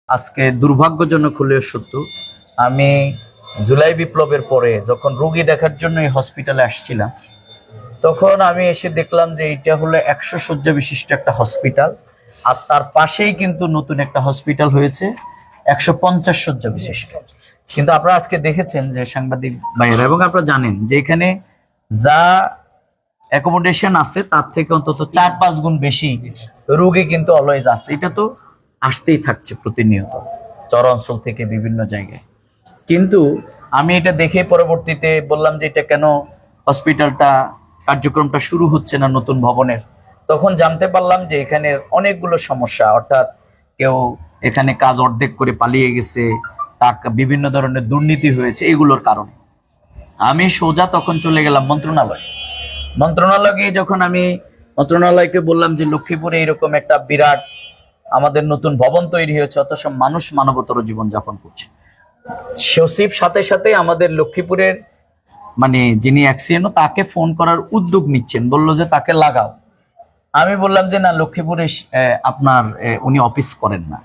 আজকে দুর্ভাগ্যজনক হলেও সত্য, আমি জুলাই বিপ্লবের পরে যখন রোগী দেখার জন্য এই হসপিটালে আসছিলাম, তখন আমি এসে দেখলাম যে এটা হলো 100 শয্যা বিশিষ্ট একটা হসপিটাল। আর তার পাশেই কিন্তু নতুন একটা হসপিটাল হয়েছে 150 শয্যা বিশিষ্ট। কিন্তু আপনারা আজকে দেখেছেন যে সাংবাদিক ভাইয়েরা, এবং আপনারা জানেন যে এখানে যা অ্যাকোমোডেশন আছে তার থেকে অন্তত 4-5 গুণ বেশি রোগী কিন্তু অলওয়েজ আছে। এটা তো আসতেই থাকছে প্রতিনিয়ত চর অঞ্চল থেকে বিভিন্ন জায়গায়। কিন্তু আমি এটা দেখে পরবর্তীতে বললাম যে এটা কেন হসপিটালটা কার্যক্রমটা শুরু হচ্ছে না নতুন ভবনের। তখন জানতে পারলাম যে এখানে অনেকগুলো সমস্যা, অর্থাৎ কেউ এখানে কাজ অর্ধেক করে পালিয়ে গেছে, টাকা বিভিন্ন ধরনের দুর্নীতি হয়েছে, এগুলোর কারণে আমি সোজা তখন চলে গেলাম মন্ত্রণালয়ে গিয়ে যখন আমি মন্ত্রণালয়কে বললাম যে লক্ষ্মীপুরে এরকম একটা বিরাট আমাদের নতুন ভবন তৈরি হয়েছে, অথচ মানুষ মানবতর জীবনযাপন করছে। সচিব সাথে সাথে আমাদের লক্ষ্মীপুরের যিনি অ্যাক্সিয়েনো তাকে ফোন করার উদ্যোগ নিচ্ছেন, বললো যে তাকে লাগাও। আমি বললাম যে না, লক্ষ্মীপুরে আপনার উনি অফিস করেন না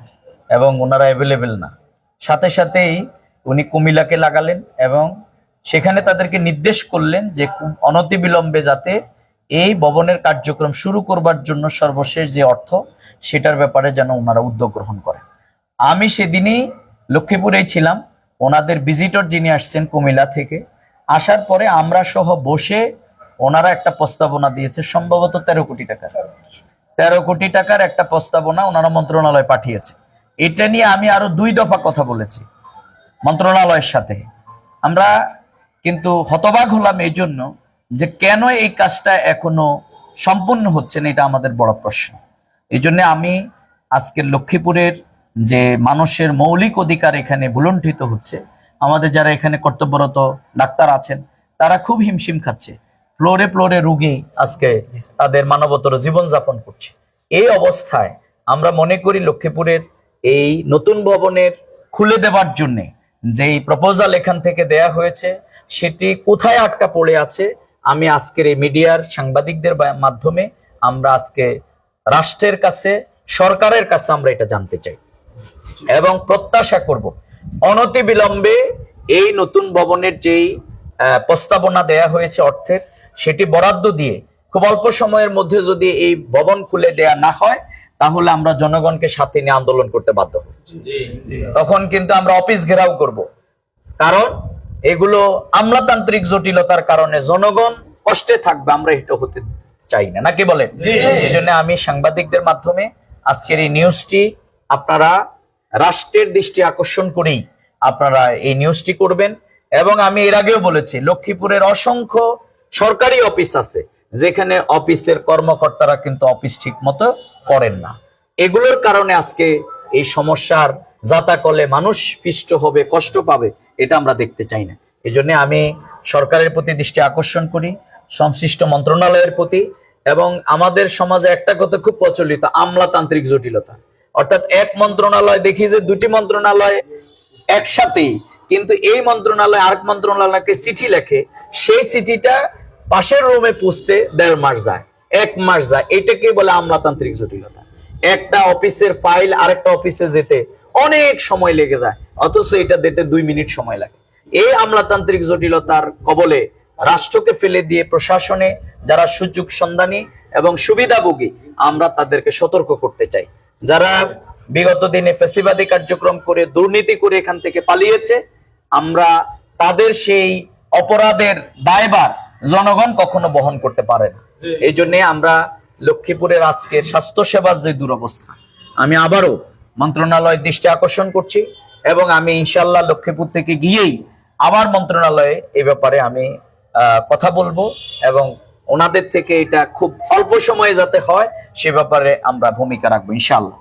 এবং ওনারা অ্যাভেলেবেল না। সাথে সাথেই উনি কুমিল্লাকে লাগালেন এবং সেখানে তাদেরকে নির্দেশ করলেন যে খুব অনতিবিলম্বে যাতে এই ভবনের কার্যক্রম শুরু করবার জন্য সর্বশেষ যে অর্থ সেটার ব্যাপারে যেন ওনারা উদ্যোগ গ্রহণ করেন। আমি সেদিনই লক্ষ্মীপুরেই ছিলাম। ওনাদের ভিজিটর যিনি আসছেন কুমিল্লা থেকে, আসার পরে আমরা সহ বসে ওনারা একটা প্রস্তাবনা দিয়েছে, সম্ভবত 13 কোটি টাকার 13 কোটি টাকার একটা প্রস্তাবনা ওনারা মন্ত্রণালয় পাঠিয়েছে। এটা নিয়ে আমি আরো 2 দফা কথা বলেছি মন্ত্রণালয়ের সাথে। আমরা কিন্তু হতবাক হলাম এই জন্য যে কেন এই কাজটা এখনো সম্পূর্ণ হচ্ছে না, এটা আমাদের বড় প্রশ্ন। এই জন্য আমি আজকে লক্ষ্মীপুরের যে মানুষের মৌলিক অধিকার এখানে ভুলণ্ঠিত হচ্ছে, আমাদের যারা এখানে কর্তব্যরত ডাক্তার আছেন তারা খুব হিমশিম খাচ্ছে, ফ্লোরে ফ্লোরে রোগী আজকে তাদের মানবতর জীবনযাপন করছে। এই অবস্থায় আমরা মনে করি লক্ষ্মীপুরের এই নতুন ভবনের খুলে দেবার জন্যে যেই প্রপোজাল এখান থেকে দেয়া হয়েছে সেটি কোথায় আটকা পড়ে আছে, আমি আজকের এই মিডিয়ার সাংবাদিকদের মাধ্যমে আমরা আজকে রাষ্ট্রের কাছে, সরকারের কাছে আমরা এটা জানতে চাই এবং প্রত্যাশা করব অনতিবিলম্বে এই নতুন ভবনের যেই প্রস্তাবনা দেয়া হয়েছে অর্থের, সেটি বরাদ্দ দিয়ে খুব অল্প সময়ের মধ্যে যদি এই ভবন খুলে দেয়া না হয় তাহলে আমরা জনগণকে সাথে নিয়ে আন্দোলন করতে বাধ্য হব। তখন কিন্তু আমরা অফিস ঘেরাও করব, কারণ এগুলো আমলাতান্ত্রিক জটিলতার কারণে জনগণ কষ্টে থাকবে, আমরা এটা হতে চাই না, নাকি বলেন? এই জন্য আমি সাংবাদিকদের মাধ্যমে আজকের এই নিউজটি আপনারা রাষ্ট্রের দৃষ্টি আকর্ষণ করেই আপনারা এই নিউজটি করবেন। এবং আমি এর আগেও বলেছি, লক্ষ্মীপুরের অসংখ্য সরকারি অফিস আছে যেখানে অফিসের কর্মকর্তারা কিন্তু অফিস ঠিক মতো করেন না। এগুলোর কারণে আজকে এই সমস্যার যাতাকলে মানুষ পিষ্ট হবে, কষ্ট পাবে, এটা আমরা দেখতে চাই না। এই জন্য আমি সরকারের প্রতি দৃষ্টি আকর্ষণ করি, সংশ্লিষ্ট মন্ত্রণালয়ের প্রতি। এবং আমাদের সমাজে একটা কথা খুব প্রচলিত, আমলাতান্ত্রিক জটিলতা, অর্থাৎ এক মন্ত্রণালয় দেখি যে 2টি মন্ত্রণালয় একসাথেই, কিন্তু এই মন্ত্রণালয় আরেক মন্ত্রণালয়কে চিঠি লেখে, সেই চিঠিটা পাশের রুমে পৌঁছতে 1.5 মাস যায়, 1 মাস যায়। এটাকে বলে আমলাতান্ত্রিক জটিলতা। একটা অফিসের ফাইল আরেকটা অফিসে যেতে অনেক সময় লেগে যায়, অথচ এটা দিতে 2 মিনিট সময় লাগে। এই আমলাতান্ত্রিক জটিলতার কবলে রাষ্ট্রকে ফেলে দিয়ে প্রশাসনে যারা সুযোগ সন্ধানী এবং সুবিধাভোগী, আমরা তাদেরকে সতর্ক করতে চাই। যারা বিগত দিনে ফ্যাসিবাদী কার্যক্রম করে দুর্নীতি করে এখান থেকে পালিয়েছে, আমরা তাদের সেই অপরাধের দায়ভার জনগণ কখনো বহন করতে পারে না। এই জন্য আমরা লক্ষ্মীপুরের আজকের স্বাস্থ্যসেবার যে দুরবস্থা, আমি আবারও মন্ত্রণালয়ের দৃষ্টি আকর্ষণ করছি এবং আমি ইনশাল্লাহ লক্ষ্মীপুর থেকে গিয়েই আবার মন্ত্রণালয়ে এই ব্যাপারে আমি কথা বলবো এবং ওনাদের থেকে এটা খুব অল্প সময়ে যাতে হয় সে ব্যাপারে আমরা ভূমিকা রাখবো ইনশাল্লাহ।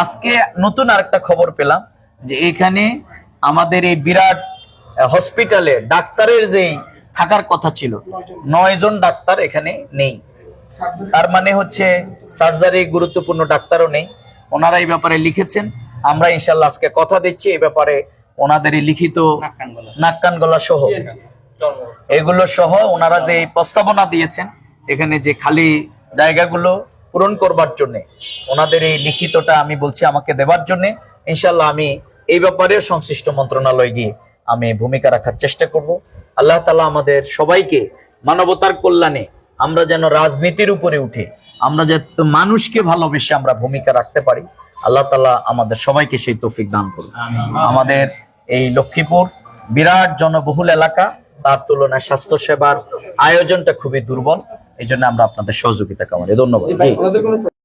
আজকে নতুন আরেকটা খবর পেলাম যে এখানে আমাদের এই বিরাট হসপিটালে ডাক্তারের যেই থাকার কথা ছিল, 9 জন ডাক্তার এখানে নেই। তার মানে হচ্ছে সার্জারি গুরুত্বপূর্ণ ডাক্তারও নেই। ওনারা এই ব্যাপারে লিখেছেন, আমরা ইনশাল্লাহ আজকে কথা দিচ্ছি এই ব্যাপারে ওনাদের লিখিত নাক কান গলা সহ এগুলো সহ ওনারা যে প্রস্তাবনা দিয়েছেন এখানে যে খালি জায়গাগুলো পূরণ করবার জন্য ওনাদের এই লিখিতটা আমি বলছি আমাকে দেবার জন্য, ইনশাল্লাহ আমি এই ব্যাপারে সংশ্লিষ্ট মন্ত্রণালয়ে গিয়ে আমি ভূমিকা রাখার চেষ্টা করব। আল্লাহ তাআলা আমাদের সবাইকে মানবতার কল্যাণে আমরা যেন রাজনীতির উপরে উঠে আমরা যে মানুষকে ভালোবেসে আমরা ভূমিকা রাখতে পারি, আল্লাহ তাআলা আমাদের সবাইকে সেই তৌফিক দান করুন। আমাদের এই লক্ষ্মীপুর বিরাট জনবহুল এলাকা, তার তুলনায় স্বাস্থ্য সেবার আয়োজনটা খুবই দুর্বল। এই জন্য আমরা আপনাদের সহযোগিতা কামনা। ধন্যবাদ।